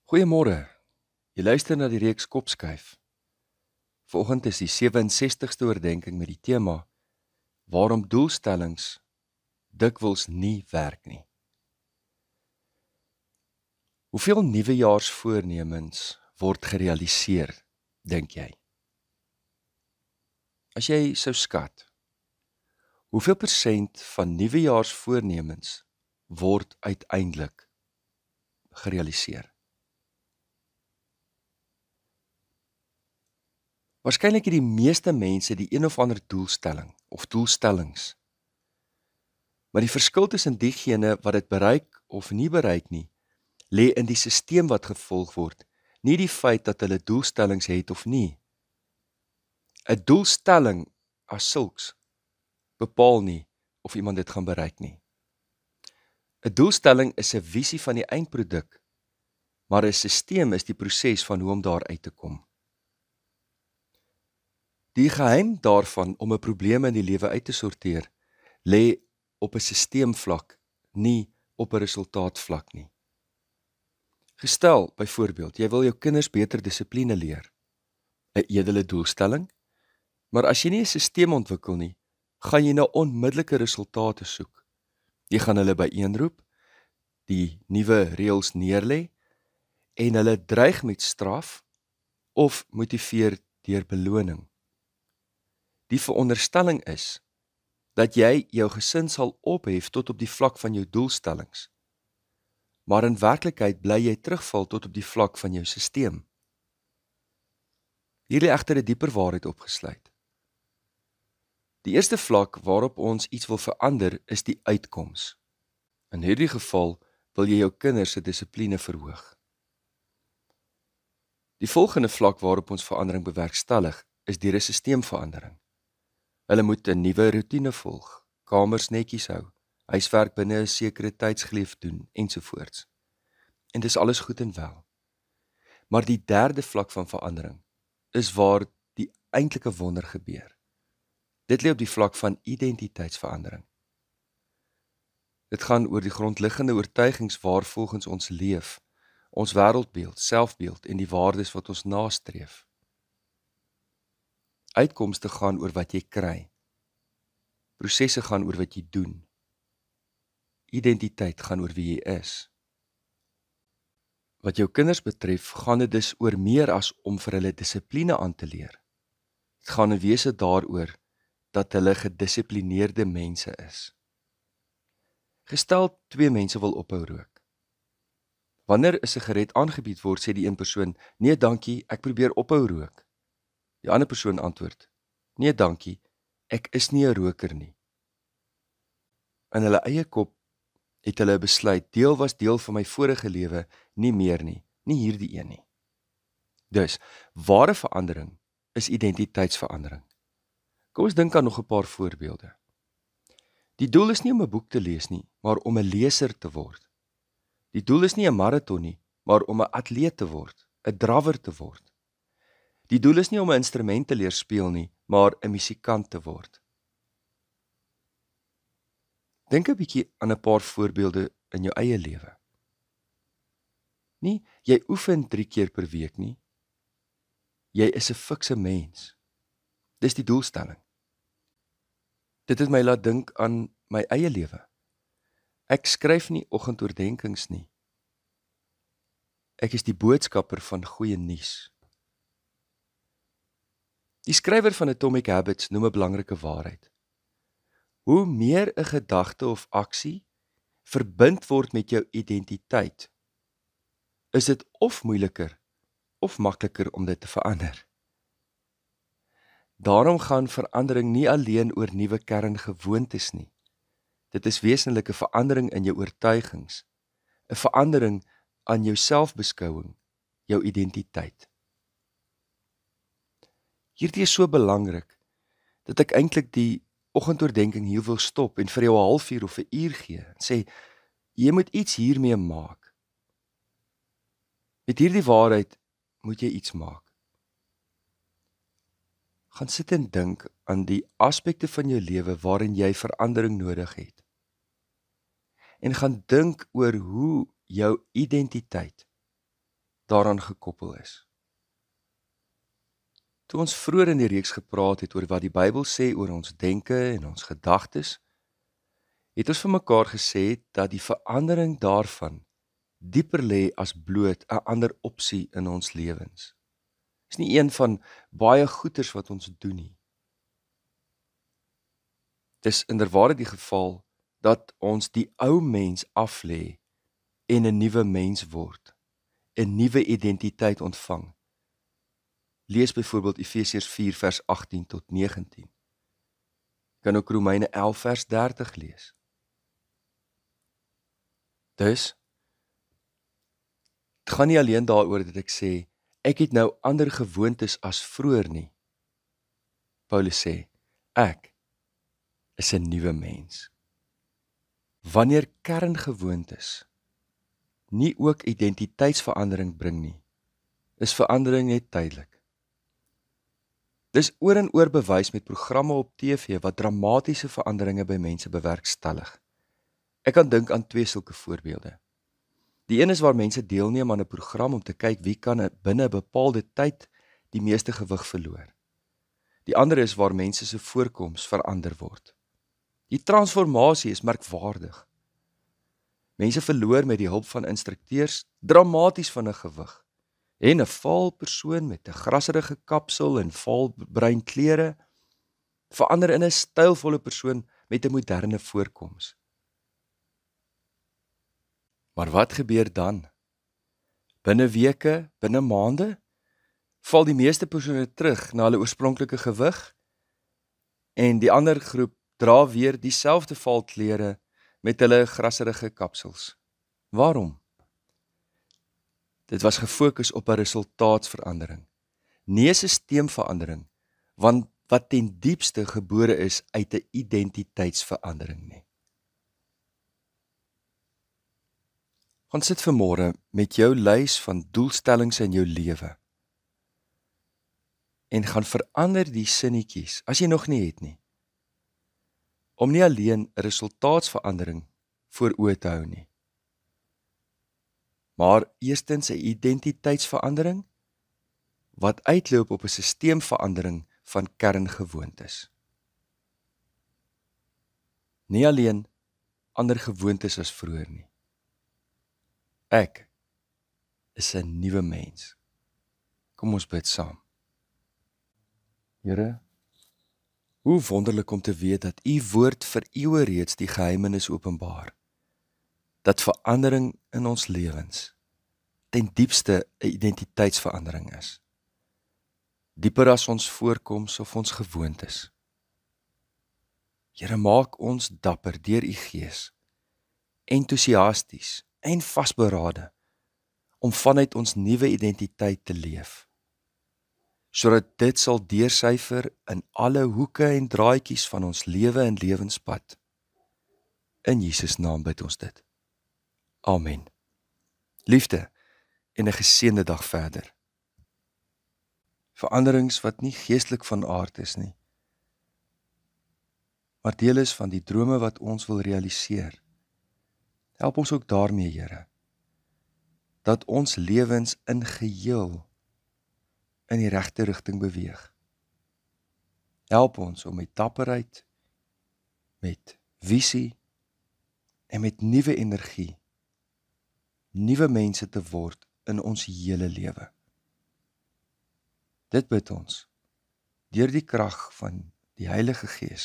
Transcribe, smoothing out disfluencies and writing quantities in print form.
Goeiemôre. Jy luister na die reeks Kopskuif. Vanoggend is die 67ste oordeenking met die tema waarom doelstellings dikwels nie werk nie. Hoeveel nuwejaarsvoornemens word gerealiseer, dink jy? As jy sou skat, hoeveel persent van nuwejaarsvoornemens word uiteindelik gerealiseer? Waarskynlik het die meeste mense die een of ander doelstelling of doelstellings. Maar die verskil tussen diegene wat dit bereik of nie bereik nie, lê in die sisteem wat gevolg word, nie die feit dat hulle doelstellings het of nie. 'n Doelstelling as sulks bepaal nie of iemand dit gaan bereik nie. 'n Doelstelling is 'n visie van die eindproduk, maar 'n sisteem is die proses van hoe om daar uit te kom. Die geheim daarvan om 'n probleem in die lewe uit te sorteer, lê op 'n sisteemvlak, nie op 'n resultaatvlak nie. Gestel, byvoorbeeld, jy wil jou kinders beter dissipline leer, 'n edele doelstelling, maar as jy nie 'n sisteem ontwikkel nie, gaan jy na onmiddellike resultate soek. Jy gaan hulle byeenroep, die nuwe reëls neerlê en hulle dreig met straf of motiveer deur beloning. Die veronderstelling is dat jy jou gesin sal ophef tot op die vlak van jou doelstellings, maar in werklikheid bly jy terugval tot op die vlak van jou sisteem. Hier lê egter 'n dieper waarheid opgesluit. Die eerste vlak waarop ons iets wil verander is die uitkoms. In hierdie geval wil jy jou kinders se dissipline verhoog. Die volgende vlak waarop ons verandering bewerkstellig is deur 'n sisteemverandering. Hulle moet 'n nuwe roetine volg, kamers netjies hou, huiswerk binne 'n sekere tydsgleef doen, ensovoorts. En dis alles goed en wel. Maar die derde vlak van verandering is waar die eintlike wonder gebeur. Dit lê op die vlak van identiteitsverandering. Dit gaan oor die grondliggende oortuigings waarvolgens ons leef, ons wêreldbeeld, selfbeeld en die waardes wat ons nastreef. Uitkomste gaan oor wat jy kry. Prosesse gaan oor wat jy doen. Identiteit gaan oor wie jy is. Wat jou kinders betref, gaan dit dus oor meer as om vir hulle dissipline aan te leer. Dit gaan in wese daaroor dat hulle gedissiplineerde mense is. Gestel 2 mense wil ophou rook. Wanneer 'n sigaret aangebied word, sê die een persoon, "Nee, dankie, ek probeer ophou rook." Die ander persoon antwoord, "Nee, dankie, ek is nie 'n roker nie." In hulle eie kop het hulle besluit, deel was deel van my vorige lewe, nie meer nie, nie hierdie een nie. Dus, ware verandering is identiteitsverandering. Kom ons dink aan nog 'n paar voorbeelde. Die doel is nie om 'n boek te lees nie, maar om 'n leser te word. Die doel is nie 'n maraton nie, maar om 'n atleet te word, 'n drawer te word. Die doel is nie om 'n instrument te leer speel nie, maar 'n musikant te word. Dink 'n bietjie aan 'n paar voorbeelde in jou eie lewe. Nie, jy oefen 3 keer per week nie. Jy is 'n fikse mens. Dis die doelstelling. Dit het my laat dink aan my eie lewe. Ek skryf nie oggendoordenkings nie. Ek is die boodskapper van goeie nuus. Die skrywer van Atomic Habits noem 'n belangrike waarheid. Hoe meer 'n gedagte of aksie verbind word met jou identiteit, is dit of moeiliker of makliker om dit te verander. Daarom gaan verandering nie alleen oor nuwe kerngewoontes nie. Dit is wesenlik 'n verandering in jou oortuigings, 'n verandering aan jou selfbeskouing, jou identiteit. Hierdie is so belangrik, dat ek eintlik die oggendoordenking hier wil stop en vir jou 'n halfuur of 'n uur gee, en sê, jy moet iets hiermee maak. Met hierdie waarheid moet jy iets maak. Gaan sit en dink aan die aspekte van jou lewe waarin jy verandering nodig het. En gaan dink oor hoe jou identiteit daaraan gekoppel is. Toe ons vroeër in die reeks gepraat het oor wat die Bybel sê oor ons denke en ons gedagtes, het ons vir mekaar gesê dat die verandering daarvan dieper lê as bloot 'n ander opsie in ons lewens. Dis nie een van baie goeders wat ons doen nie. Dis inderwaarheid die geval dat ons die ou mens aflê en 'n nuwe mens word, 'n nuwe identiteit ontvang. Lees byvoorbeeld Efesiërs 4 vers 18 tot 19. Kan ook Romeine 11 vers 30 lees. Dus, het gaan nie alleen daaroor dat ek sê, ek het nou ander gewoontes as vroeër nie. Paulus sê, ek is 'n nuwe mens. Wanneer kerngewoontes nie ook identiteitsverandering bring nie, is verandering net tydelik. Dis oor en oor bewys met programme op TV wat dramatiese veranderinge by mense bewerkstellig. Ek kan dink aan 2 sulke voorbeelde. Die een is waar mense deelneem aan 'n program om te kyk wie kan binne 'n bepaalde tyd die meeste gewig verloor. Die ander is waar mense se voorkoms verander word. Die transformasie is merkwaardig. Mense verloor met die hulp van instrukteurs dramaties van 'n gewig. En 'n vaal persoon met 'n grasserige kapsel en vaal bruin klere verander in 'n stylvolle persoon met 'n moderne voorkoms. Maar wat gebeur dan? Binne weke, binne maande, val die meeste persone terug na hulle oorspronklike gewig en die ander groep dra weer dieselfde vaal klere met hulle grasserige kapsels. Waarom? Dit was gefokus op 'n resultaatsverandering, nie 'n sisteemverandering, want wat ten diepste gebore is uit 'n identiteitsverandering nie. Gaan sit vanmôre met jou lys van doelstellings in jou lewe en gaan verander die sinnetjies, as jy nog nie het nie, om nie alleen 'n resultaatsverandering voor oë te hou nie, maar eerstens 'n identiteitsverandering wat uitloop op 'n sisteemverandering van kerngewoontes. Nie alleen ander gewoontes as vroeër nie. Ek is 'n nuwe mens. Kom ons bid saam. Here, hoe wonderlik om te weet dat U woord vir eeue reeds die geheimenis openbaar, dat verandering in ons lewens ten diepste 'n identiteitsverandering is. Dieper as ons voorkoms of ons gewoontes. Here, maak ons dapper deur U Gees, entoesiasties en vasberade om vanuit ons nuwe identiteit te leef, sodat dit sal deursyfer in alle hoeke en draadjies van ons lewe en lewenspad. In Jesus naam bid ons dit. Amen. Liefde en 'n geseënde dag verder. Veranderings wat nie geestelik van aard is nie, maar deel is van die drome wat ons wil realiseer. Help ons ook daarmee, Here, dat ons lewens in geheel in die regte rigting beweeg. Help ons om met dapperheid, met visie en met nuwe energie, nuwe mense te word in ons hele lewe. Dit bid ons deur die krag van die Heilige Gees